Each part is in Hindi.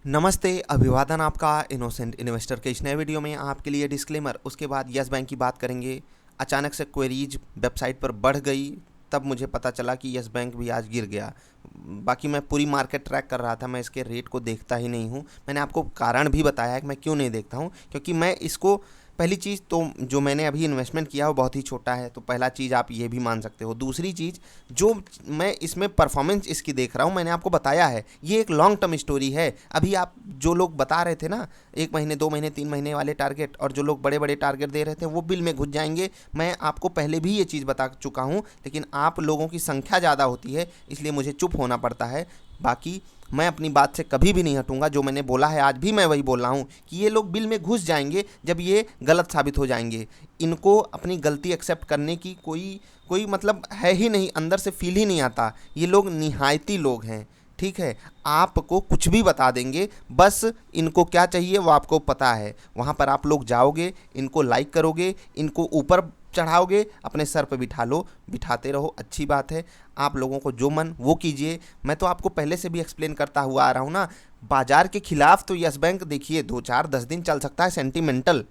नमस्ते, अभिवादन आपका इनोसेंट इन्वेस्टर के इस नए वीडियो में आपके लिए डिस्क्लेमर, उसके बाद यस बैंक की बात करेंगे। अचानक से क्वेरीज वेबसाइट पर बढ़ गई, तब मुझे पता चला कि यस बैंक भी आज गिर गया। बाकी मैं पूरी मार्केट ट्रैक कर रहा था, मैं इसके रेट को देखता ही नहीं हूँ। मैंने आपको कारण भी बताया है कि मैं क्यों नहीं देखता हूँ, क्योंकि मैं इसको पहली चीज़ तो जो मैंने अभी इन्वेस्टमेंट किया वो बहुत ही छोटा है, तो पहला चीज़ आप ये भी मान सकते हो। दूसरी चीज़, जो मैं इसमें परफॉर्मेंस इसकी देख रहा हूँ, मैंने आपको बताया है ये एक लॉन्ग टर्म स्टोरी है। अभी आप जो लोग बता रहे थे ना, 1 महीने 2 महीने 3 महीने वाले टारगेट, और जो लोग बड़े बड़े टारगेट दे रहे थे वो बिल में घुस जाएंगे। मैं आपको पहले भी ये चीज़ बता चुका हूँ, लेकिन आप लोगों की संख्या ज़्यादा होती है इसलिए मुझे चुप होना पड़ता है। बाकी मैं अपनी बात से कभी भी नहीं हटूंगा, जो मैंने बोला है आज भी मैं वही बोल रहा हूँ कि ये लोग बिल में घुस जाएंगे जब ये गलत साबित हो जाएंगे। इनको अपनी गलती एक्सेप्ट करने की कोई कोई मतलब है ही नहीं, अंदर से फील ही नहीं आता। ये लोग निहायती लोग हैं, ठीक है। आपको कुछ भी बता देंगे, बस इनको क्या चाहिए वो आपको पता है। वहाँ पर आप लोग जाओगे, इनको लाइक करोगे, इनको ऊपर चढ़ाओगे, अपने सर पे बिठा लो, बिठाते रहो, अच्छी बात है। आप लोगों को जो मन वो कीजिए। मैं तो आपको पहले से भी एक्सप्लेन करता हुआ आ रहा हूँ ना, बाजार के खिलाफ तो यस बैंक देखिए 2 4 10 दिन चल सकता है सेंटिमेंटल,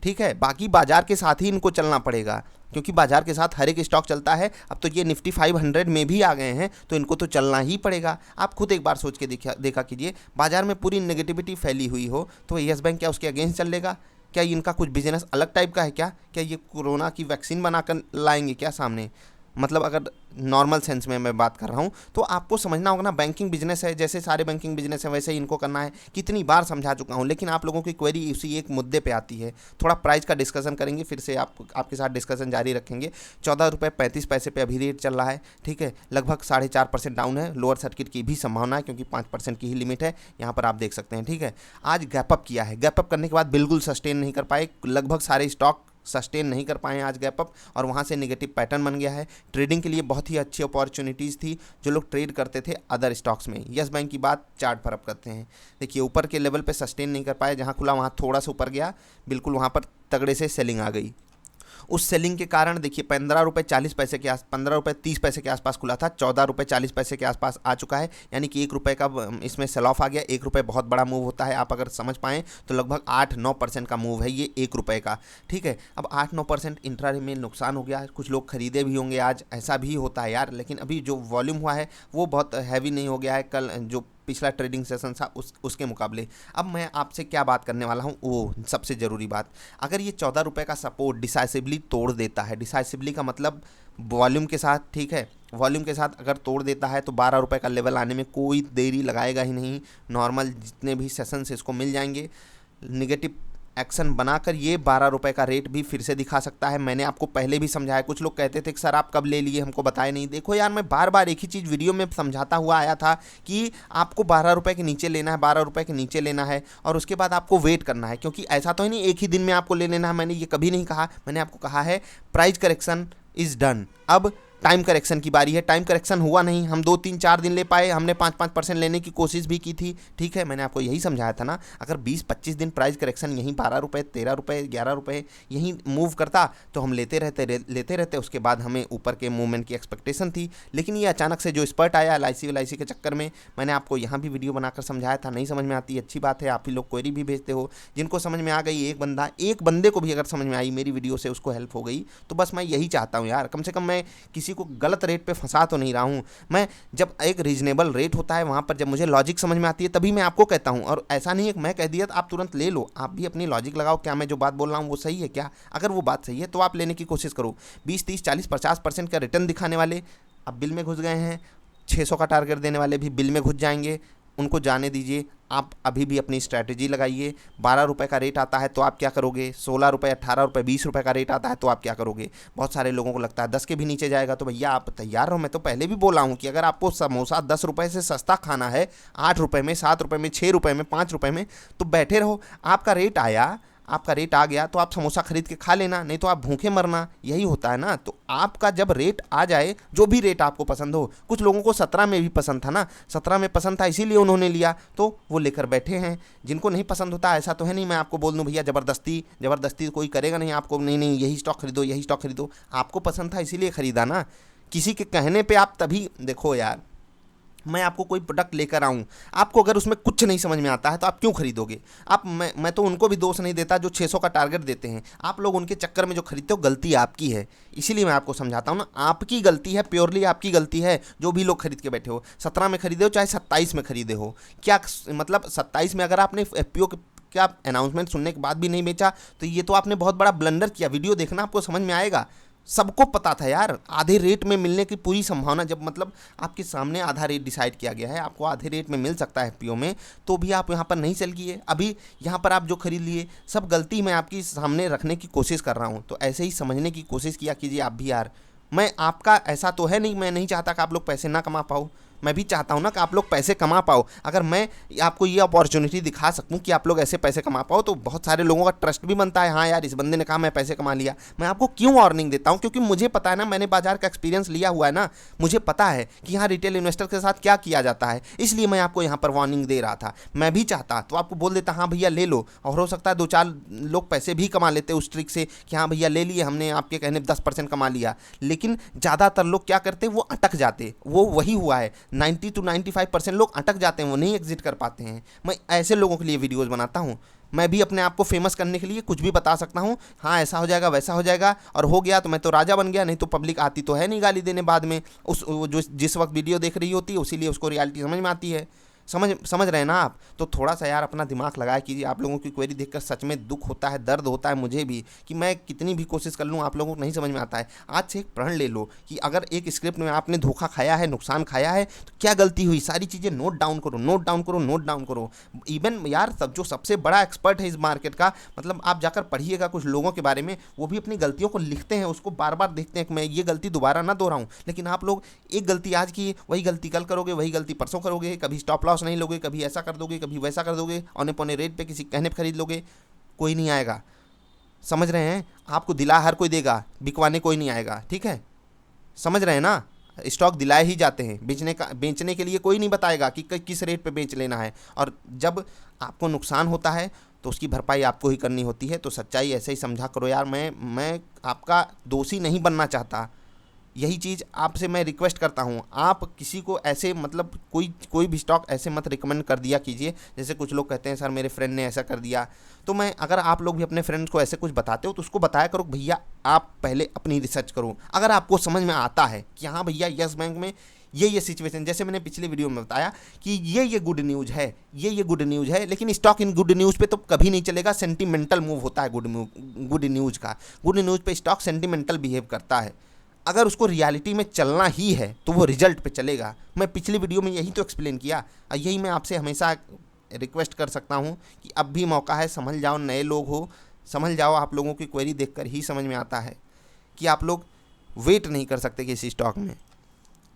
ठीक है। बाकी बाजार के साथ ही इनको चलना पड़ेगा, क्योंकि बाजार के साथ हर एक स्टॉक चलता है। अब तो ये निफ्टी 500 में भी आ गए हैं, तो इनको तो चलना ही पड़ेगा। आप खुद एक बार सोच के देखा कीजिए, बाजार में पूरी नेगेटिविटी फैली हुई हो तो यस बैंक क्या उसके अगेंस्ट चलेगा? क्या इनका कुछ बिजनेस अलग टाइप का है? क्या ये कोरोना की वैक्सीन बनाकर लाएंगे क्या सामने? मतलब अगर नॉर्मल सेंस में मैं बात कर रहा हूँ तो आपको समझना होगा ना, बैंकिंग बिजनेस है, जैसे सारे बैंकिंग बिजनेस है वैसे ही इनको करना है। कितनी बार समझा चुका हूँ, लेकिन आप लोगों की क्वेरी उसी एक मुद्दे पे आती है। थोड़ा प्राइस का डिस्कशन करेंगे, फिर से आपके साथ डिस्कशन जारी रखेंगे। 14 रुपये 35 पैसे पे अभी रेट चल रहा है, ठीक है। लगभग 4.5% डाउन है, लोअर सर्किट की भी संभावना है क्योंकि 5% की ही लिमिट है, यहाँ पर आप देख सकते हैं, ठीक है। आज गैपअप किया है, गैपअप करने के बाद बिल्कुल सस्टेन नहीं कर पाए, लगभग सारे स्टॉक सस्टेन नहीं कर पाए आज गैप अप, और वहाँ से नेगेटिव पैटर्न बन गया है। ट्रेडिंग के लिए बहुत ही अच्छी अपॉर्चुनिटीज़ थी जो लोग ट्रेड करते थे अदर स्टॉक्स में। यस बैंक की बात चार्ट पर अब करते हैं। देखिए ऊपर के लेवल पे सस्टेन नहीं कर पाए, जहाँ खुला वहाँ थोड़ा सा ऊपर गया, बिल्कुल वहाँ पर तगड़े से सेलिंग आ गई। उस सेलिंग के कारण देखिए 15 रुपये 40 पैसे के आस 15 रुपये 30 पैसे के आसपास खुला था, 14 रुपये 40 पैसे के आसपास आ चुका है, यानी कि 1 रुपये का इसमें सेल ऑफ आ गया। 1 रुपये बहुत बड़ा मूव होता है, आप अगर समझ पाएँ तो लगभग 8 9% का मूव है ये 1 रुपये का, ठीक है। अब 8 9% इंट्राडे में नुकसान हो गया, कुछ लोग खरीदे भी होंगे आज, ऐसा भी होता है यार। लेकिन अभी जो वॉल्यूम हुआ है वो बहुत हैवी नहीं हो गया है कल जो पिछला ट्रेडिंग सेशन था उसके मुकाबले। अब मैं आपसे क्या बात करने वाला हूँ, वो सबसे ज़रूरी बात, अगर ये 14 रुपये का सपोर्ट डिसाइसिवली तोड़ देता है, डिसाइसिवली का मतलब वॉल्यूम के साथ, ठीक है, वॉल्यूम के साथ अगर तोड़ देता है तो 12 रुपये का लेवल आने में कोई देरी लगाएगा ही नहीं। नॉर्मल जितने भी सेशन से इसको मिल जाएंगे, निगेटिव एक्शन बनाकर ये 12 रुपये का रेट भी फिर से दिखा सकता है। मैंने आपको पहले भी समझाया, कुछ लोग कहते थे कि सर आप कब ले लिए, हमको बताए नहीं। देखो यार, मैं बार बार एक ही चीज़ वीडियो में समझाता हुआ आया था कि आपको 12 रुपये के नीचे लेना है, 12 रुपये के नीचे लेना है, और उसके बाद आपको वेट करना है, क्योंकि ऐसा तो है नहीं एक ही दिन में आपको ले लेना है। मैंने ये कभी नहीं कहा, मैंने आपको कहा है प्राइस करेक्शन इज़ डन, अब टाइम करेक्शन की बारी है। टाइम करेक्शन हुआ नहीं, हम 2 3 4 दिन ले पाए, हमने 5 5% लेने की कोशिश भी की थी, ठीक है। मैंने आपको यही समझाया था ना, अगर 20 25 दिन प्राइस करेक्शन यहीं 12 रुपये 13 रुपये 11 रुपये यहीं मूव करता तो हम लेते रहते। उसके बाद हमें ऊपर के मूवमेंट की एक्सपेक्टेशन थी, लेकिन ये अचानक से जो स्पर्ट आया LIC के चक्कर में, मैंने आपको यहाँ भी वीडियो बनाकर समझाया था। नहीं समझ में आती, अच्छी बात है, आप ही लोग क्वेरी भी भेजते हो। जिनको समझ में आ गई, एक बंदे को भी अगर समझ में आई मेरी वीडियो से, उसको हेल्प हो गई, तो बस मैं यही चाहता हूँ यार। कम से कम मैं किसी को गलत रेट पे फंसा तो नहीं रहा हूँ। मैं जब एक रीजनेबल रेट होता है वहाँ पर जब मुझे लॉजिक समझ में आती है तभी मैं आपको कहता हूँ, और ऐसा नहीं है कि मैं कह दिया तो आप तुरंत ले लो। आप भी अपनी लॉजिक लगाओ, क्या मैं जो बात बोल रहा हूँ वो सही है क्या? अगर वो बात सही है तो आप लेने की कोशिश करो। 20 30 40 50% का रिटर्न दिखाने वाले अब बिल में घुस गए हैं, 600 का टारगेट देने वाले भी बिल में घुस जाएंगे, उनको जाने दीजिए। आप अभी भी अपनी स्ट्रैटेजी लगाइए। 12 रुपये का रेट आता है तो आप क्या करोगे, 16 रुपये 18 रुपये 20 रुपये का रेट आता है तो आप क्या करोगे? बहुत सारे लोगों को लगता है 10 के भी नीचे जाएगा तो भैया आप तैयार रहो। मैं तो पहले भी बोला हूँ कि अगर आपको समोसा 10 रुपये से सस्ता खाना है, 8 रुपये में, 7 रुपये में, 6 रुपये में, 5 रुपये में, तो बैठे रहो। आपका रेट आ गया तो आप समोसा खरीद के खा लेना, नहीं तो आप भूखे मरना, यही होता है ना। तो आपका जब रेट आ जाए, जो भी रेट आपको पसंद हो, कुछ लोगों को 17 में भी पसंद था ना, 17 में पसंद था इसीलिए उन्होंने लिया, तो वो लेकर बैठे हैं। जिनको नहीं पसंद होता, ऐसा तो है नहीं मैं आपको बोल दूं भैया ज़बरदस्ती कोई करेगा नहीं आपको, नहीं नहीं यही स्टॉक खरीदो। आपको पसंद था इसीलिए ख़रीदा ना, किसी के कहने पे आप तभी देखो यार, मैं आपको कोई प्रोडक्ट लेकर आऊँ, आपको अगर उसमें कुछ नहीं समझ में आता है तो आप क्यों खरीदोगे? मैं तो उनको भी दोष नहीं देता जो 600 का टारगेट देते हैं। आप लोग उनके चक्कर में जो खरीदते हो, गलती आपकी है। इसीलिए मैं आपको समझाता हूँ ना, आपकी गलती है, प्योरली आपकी गलती है जो भी लोग खरीद के बैठे हो। 17 में खरीदे हो चाहे 27 में खरीदे हो, क्या मतलब 27 में अगर आपने एफपीओ क्या अनाउंसमेंट सुनने के बाद भी नहीं बेचा तो ये तो आपने बहुत बड़ा ब्लंडर किया। वीडियो देखना, आपको समझ में आएगा। सबको पता था यार, आधे रेट में मिलने की पूरी संभावना, जब मतलब आपके सामने आधा रेट डिसाइड किया गया है, आपको आधे रेट में मिल सकता है एफपीओ में, तो भी आप यहाँ पर नहीं सेल किए। अभी यहाँ पर आप जो खरीद लिए, सब गलती मैं आपकी सामने रखने की कोशिश कर रहा हूँ, तो ऐसे ही समझने की कोशिश किया कीजिए आप भी यार। मैं आपका ऐसा तो है नहीं, मैं नहीं चाहता कि आप लोग पैसे ना कमा पाओ, मैं भी चाहता हूँ ना कि आप लोग पैसे कमा पाओ। अगर मैं आपको ये अपॉर्चुनिटी दिखा सकूँ कि आप लोग ऐसे पैसे कमा पाओ तो बहुत सारे लोगों का ट्रस्ट भी बनता है। हाँ यार, इस बंदे ने कहा मैं पैसे कमा लिया। मैं आपको क्यों वार्निंग देता हूँ? क्योंकि मुझे पता है ना, मैंने बाजार का एक्सपीरियंस लिया हुआ है ना, मुझे पता है कि यहाँ रिटेल इन्वेस्टर के साथ क्या किया जाता है, इसलिए मैं आपको यहाँ पर वार्निंग दे रहा था। मैं भी चाहता तो आपको बोल देता हाँ भैया ले लो, और हो सकता है 2-4 लोग पैसे भी कमा लेते उस ट्रिक से कि हाँ भैया ले लिए, हमने आपके कहने 10% कमा लिया। लेकिन ज़्यादातर लोग क्या करते, वो अटक जाते। वो वही हुआ है, 90 to 95% लोग अटक जाते हैं, वो नहीं एग्जिट कर पाते हैं। मैं ऐसे लोगों के लिए वीडियोस बनाता हूँ। मैं भी अपने आप को फेमस करने के लिए कुछ भी बता सकता हूँ, हाँ ऐसा हो जाएगा वैसा हो जाएगा, और हो गया तो मैं तो राजा बन गया, नहीं तो पब्लिक आती तो है नहीं गाली देने बाद में। जो जिस वक्त वीडियो देख रही होती है उसीलिए उसको रियलिटी समझ में आती है। समझ रहे हैं ना आप? तो थोड़ा सा यार अपना दिमाग लगाया कीजिए। आप लोगों की क्वेरी देखकर सच में दुख होता है, दर्द होता है मुझे भी, कि मैं कितनी भी कोशिश कर लूँ आप लोगों को नहीं समझ में आता है। आज से एक प्रण ले लो कि अगर एक स्क्रिप्ट में आपने धोखा खाया है, नुकसान खाया है, तो क्या गलती हुई, सारी चीज़ें नोट डाउन करो, नोट डाउन करो, नोट डाउन करो। इवन यार जो सबसे बड़ा एक्सपर्ट है इस मार्केट का, मतलब आप जाकर पढ़िएगा कुछ लोगों के बारे में, वो भी अपनी गलतियों को लिखते हैं, उसको बार बार देखते हैं कि मैं ये गलती दोबारा ना दोहराऊं। लेकिन आप लोग एक गलती आज की, वही गलती कल करोगे, वही गलती परसों करोगे, कभी स्टॉप लॉस नहीं लोगे, कभी ऐसा कर दोगे, कभी वैसा कर दोगे, औने पौने रेट पे किसी कहने पे खरीद लोगे, कोई नहीं आएगा। समझ रहे हैं? आपको दिला हर कोई देगा, बिकवाने कोई नहीं आएगा। ठीक है, समझ रहे हैं ना? स्टॉक दिलाए ही जाते हैं, बेचने के लिए कोई नहीं बताएगा कि किस रेट पे बेच लेना है। और जब आपको नुकसान होता है तो उसकी भरपाई आपको ही करनी होती है। तो सच्चाई ऐसे ही समझा करो यार। मैं आपका दोषी नहीं बनना चाहता, यही चीज़ आपसे मैं रिक्वेस्ट करता हूँ। आप किसी को ऐसे मतलब कोई भी स्टॉक ऐसे मत रिकमेंड कर दिया कीजिए। जैसे कुछ लोग कहते हैं सर मेरे फ्रेंड ने ऐसा कर दिया, तो मैं अगर आप लोग भी अपने फ्रेंड्स को ऐसे कुछ बताते हो तो उसको बताया करो भैया आप पहले अपनी रिसर्च करो। अगर आपको समझ में आता है कि हाँ भैया यस बैंक में ये सिचुएशन, जैसे मैंने पिछले वीडियो में बताया कि ये गुड न्यूज़ है, ये गुड न्यूज़ है, लेकिन स्टॉक इन गुड न्यूज़ पे तो कभी नहीं चलेगा। सेंटिमेंटल मूव होता है गुड न्यूज़ का। गुड न्यूज़ पे स्टॉक सेंटिमेंटल बिहेव करता है। अगर उसको रियलिटी में चलना ही है तो वो रिजल्ट पे चलेगा। मैं पिछली वीडियो में यही तो एक्सप्लेन किया, और यही मैं आपसे हमेशा रिक्वेस्ट कर सकता हूँ कि अब भी मौका है, समझ जाओ। नए लोग हो, समझ जाओ। आप लोगों की क्वेरी देखकर ही समझ में आता है कि आप लोग वेट नहीं कर सकते किसी स्टॉक में,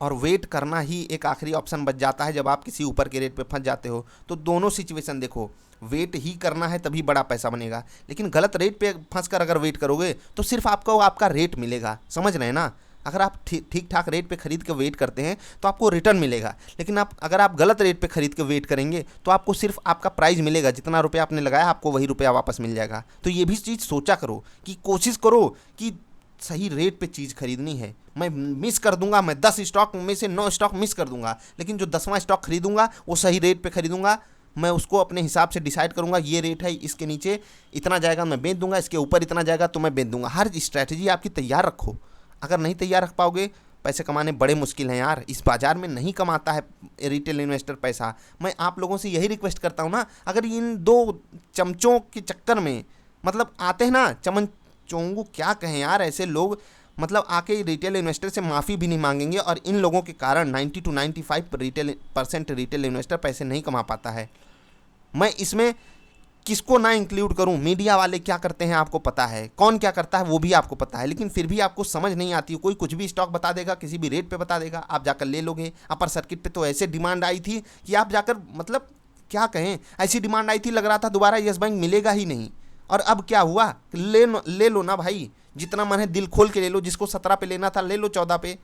और वेट करना ही एक आखिरी ऑप्शन बच जाता है। जब आप किसी ऊपर के रेट पे फंस जाते हो तो दोनों सिचुएशन देखो, वेट ही करना है तभी बड़ा पैसा बनेगा, लेकिन गलत रेट पे फंस कर अगर वेट करोगे तो सिर्फ आपको आपका रेट मिलेगा। समझ रहे हैं ना? अगर आप ठीक ठाक रेट पे खरीद के वेट करते हैं तो आपको रिटर्न मिलेगा, लेकिन अगर आप गलत रेट पे खरीद के वेट करेंगे तो आपको सिर्फ आपका प्राइस मिलेगा, जितना रुपया आपने लगाया आपको वही रुपया वापस मिल जाएगा। तो ये भी चीज़ सोचा करो कि कोशिश करो कि सही रेट पे चीज़ खरीदनी है। मैं मिस कर दूंगा, मैं 10 स्टॉक में से 9 स्टॉक मिस कर दूंगा, लेकिन जो 10वां स्टॉक खरीदूंगा वो सही रेट पे खरीदूंगा। मैं उसको अपने हिसाब से डिसाइड करूंगा, ये रेट है, इसके नीचे इतना जाएगा मैं बेच दूंगा, इसके ऊपर इतना जाएगा तो मैं बेच दूंगा। हर स्ट्रैटेजी आपकी तैयार रखो। अगर नहीं तैयार रख पाओगे, पैसे कमाने बड़े मुश्किल हैं यार। इस बाजार में नहीं कमाता है रिटेल इन्वेस्टर पैसा। मैं आप लोगों से यही रिक्वेस्ट करता हूँ ना, अगर इन 2 चमचों के चक्कर में मतलब आते हैं ना, चमन चोंगू क्या कहें यार, ऐसे लोग मतलब आके रिटेल इन्वेस्टर से माफ़ी भी नहीं मांगेंगे, और इन लोगों के कारण 90 to 95% रिटेल इन्वेस्टर पैसे नहीं कमा पाता है। मैं इसमें किसको ना इंक्लूड करूं? मीडिया वाले क्या करते हैं आपको पता है, कौन क्या करता है वो भी आपको पता है, लेकिन फिर भी आपको समझ नहीं आती। कोई कुछ भी स्टॉक बता देगा, किसी भी रेट पे बता देगा, आप जाकर ले लोगे। अपर सर्किट पे तो ऐसे डिमांड आई थी कि आप जाकर मतलब क्या कहें, ऐसी डिमांड आई थी लग रहा था दोबारा यस बैंक मिलेगा ही नहीं। और अब क्या हुआ, ले लो ना भाई, जितना मन है दिल खोल के ले लो। जिसको 17 पे लेना था ले लो, 14 पे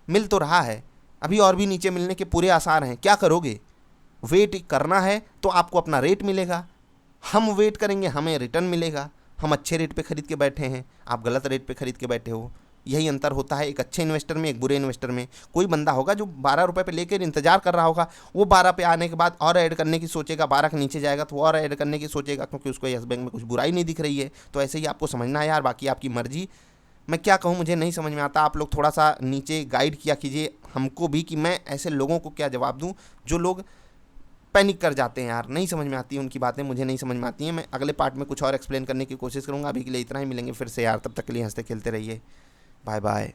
मिल तो रहा है, अभी और भी नीचे मिलने के पूरे आसार हैं। क्या करोगे? वेट करना है तो आपको अपना रेट मिलेगा, हम वेट करेंगे हमें रिटर्न मिलेगा। हम अच्छे रेट पे खरीद के बैठे हैं, आप गलत रेट पे खरीद के बैठे हो। यही अंतर होता है एक अच्छे इन्वेस्टर में, एक बुरे इन्वेस्टर में। कोई बंदा होगा जो 12 रुपये पे लेकर इंतजार कर रहा होगा, वो 12 पे आने के बाद और ऐड करने की सोचेगा, 12 के नीचे जाएगा तो और ऐड करने की सोचेगा, क्योंकि उसको यस बैंक में कुछ बुराई नहीं दिख रही है। तो ऐसे ही आपको समझना है यार, बाकी आपकी मर्जी। मैं क्या कहूँ, मुझे नहीं समझ में आता। आप लोग थोड़ा सा नीचे गाइड किया कीजिए हमको भी कि मैं ऐसे लोगों को क्या जवाब दूँ जो लोग पैनिक कर जाते हैं यार। नहीं समझ में आती है उनकी बातें, मुझे नहीं समझ में आती हैं। मैं अगले पार्ट में कुछ और एक्सप्लेन करने की कोशिश करूँगा। अभी के लिए इतना ही, मिलेंगे फिर से यार, तब तक के लिए हंसते खेलते रहिए। Bye bye.